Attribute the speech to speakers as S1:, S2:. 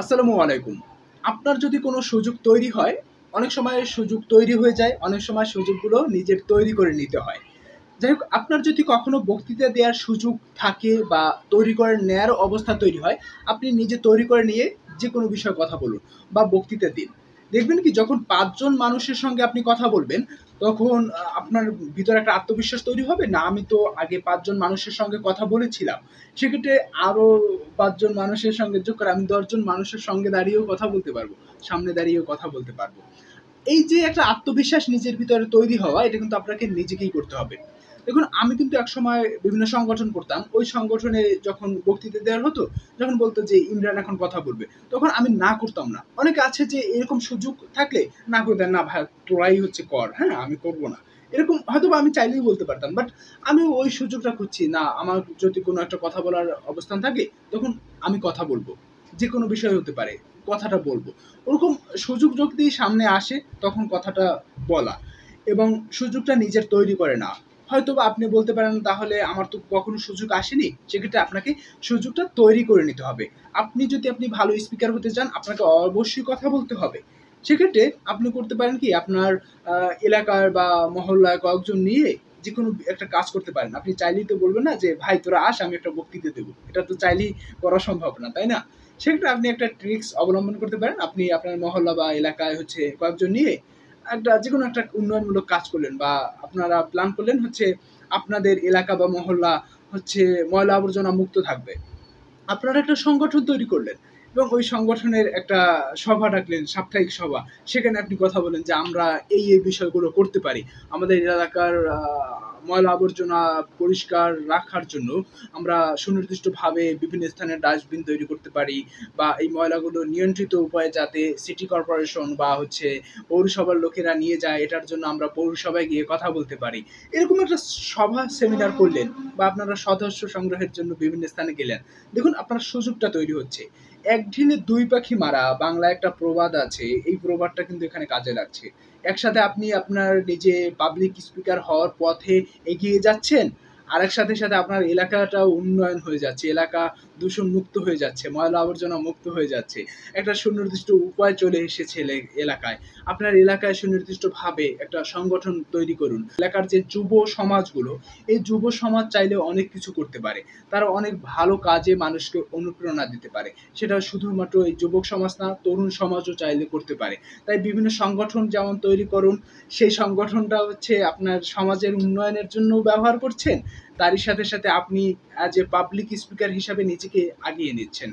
S1: আসসালামু আলাইকুম। আপনার যদি কোনো সুযোগ তৈরি হয়, অনেক সময় সুযোগ তৈরি হয়ে যায়, অনেক সময় সুযোগগুলো নিজের তৈরি করে নিতে হয়। যাই হোক, আপনার যদি কখনো বক্তৃতা দেওয়ার সুযোগ থাকে বা তৈরি করে নেয়ার অবস্থা তৈরি হয়, আপনি নিজে তৈরি করে নিয়ে যেকোনো বিষয়ে কথা বলুন বা বক্তৃতা দিন। দেখবেন কি যখন ৫ জন মানুষের সঙ্গে আপনি কথা বলবেন, তখন আপনার ভিতরে একটা আত্মবিশ্বাস তৈরি হবে না আমি তো আগে ৫ জন মানুষের সঙ্গে কথা বলেছিলাম। সেক্ষেত্রে আরো ৫ জন মানুষের সঙ্গে যোগ করে আমি ১০ জন মানুষের সঙ্গে দাঁড়িয়েও কথা বলতে পারবো। সামনে দাঁড়িয়েও কথা বলতে পারবো। এই যে একটা আত্মবিশ্বাস নিজের ভিতরে তৈরি হওয়া, এটা কিন্তু আপনাকে নিজেকেই করতে হবে। দেখুন, আমি কিন্তু একসময় বিভিন্ন সংগঠন করতাম। ওই সংগঠনে যখন বক্তৃতা দেওয়ার হতো, যখন বলতো যে ইমরান এখন কথা বলবে, তখন আমি না করতাম না। অনেকে আছে যে এরকম সুযোগ থাকলে না করে দেন, না ভাই তোরাই হচ্ছে কর, হ্যাঁ আমি করব না। এরকম হয়তোবা আমি চাইলেই বলতে পারতাম। বাট আমি ওই সুযোগটা খুঁজছি না। আমার যদি কোনো একটা কথা বলার অবস্থান থাকে, তখন আমি কথা বলব। যেকোনো বিষয় হতে পারে, কথাটা বলব। ওরকম সুযোগ যদি সামনে আসে, তখন কথাটা বলা এবং সুযোগটা নিজের তৈরি করে নেওয়া। হয়তোবা আপনি বলতে পারেন তাহলে আমার তো কখনো সুযোগ আসেনি, সেক্ষেত্রে আপনাকে সুযোগটা তৈরি করে নিতে হবে। আপনি ভালো স্পিকার হতে চান, আপনাকে অবশ্যই কথা বলতে হবে। সেক্ষেত্রে আপনি করতে পারেন কি আপনার এলাকার বা মহল্লায় কয়েকজন নিয়ে যেকোনো একটা কাজ করতে পারেন। আপনি চাইলেই তো বলবেন না যে ভাই তোরা আস আমি একটা বক্তৃতা দেবো। এটা তো চাইলেই করা সম্ভব না, তাই না? সেক্ষেত্রে আপনি একটা ট্রিক্স অবলম্বন করতে পারেন। আপনি আপনার মহল্লা বা এলাকায় হচ্ছে কয়েকজন নিয়ে একটা যেকোনো একটা উন্নয়নমূলক কাজ করলেন বা আপনারা প্ল্যান করলেন হচ্ছে আপনাদের এলাকা বা মহল্লা হচ্ছে ময়লা আবর্জনা মুক্ত থাকবে। আপনারা একটা সংগঠন তৈরি করলেন এবং ওই সংগঠনের একটা সভা ডাকলেন, সাপ্তাহিক সভা। সেখানে আপনি কথা বলেন যে আমরা এই বিষয়গুলো করতে পারি। আমাদের এলাকার ময়লা আবর্জনা পরিষ্কার রাখার জন্য আমরা সুনির্দিষ্টভাবে বিভিন্ন স্থানে ডাস্টবিন তৈরি করতে পারি বা এই ময়লাগুলো নিয়ন্ত্রিত উপায়ে যাতে সিটি কর্পোরেশন বা হচ্ছে পৌরসভার লোকেরা নিয়ে যায়, এটার জন্য আমরা পৌরসভায় গিয়ে কথা বলতে পারি। এরকম একটা সভা সেমিনার করলেন বা আপনারা সদস্য সংগ্রহের জন্য বিভিন্ন স্থানে গেলেন। দেখুন আপনার সুযোগটা তৈরি হচ্ছে। এক ঢিলে দুই পাখি মারা বাংলায় একটা প্রবাদ আছে। এই প্রবাদটা কিন্তু এখানে কাজে লাগছে। একসাথে আপনি আপনার নিজে পাবলিক স্পিকার হওয়ার পথে এগিয়ে যাচ্ছেন। আরেক সাথে আপনার এলাকাটাও উন্নয়ন হয়ে যাচ্ছে। এলাকা দূষণ মুক্ত হয়ে যাচ্ছে, ময়লা আবর্জনা মুক্ত হয়ে যাচ্ছে। একটা সুনির্দিষ্ট উপায় চলে এসেছে এলাকায়। আপনার এলাকায় সুনির্দিষ্টভাবে একটা সংগঠন তৈরি করুন। এলাকার যে যুব সমাজগুলো, এই যুব সমাজ চাইলে অনেক কিছু করতে পারে। তারা অনেক ভালো কাজে মানুষকে অনুপ্রেরণা দিতে পারে। সেটা শুধুমাত্র এই যুবক সমাজ না, তরুণ সমাজও চাইলে করতে পারে। তাই বিভিন্ন সংগঠন যেমন তৈরি করুন, সেই সংগঠনটা হচ্ছে আপনার সমাজের উন্নয়নের জন্যও ব্যবহার করছেন। তারই সাথে আপনি অ্যাজ এ পাবলিক স্পিকার হিসাবে নিজেকে আগিয়ে নিচ্ছেন।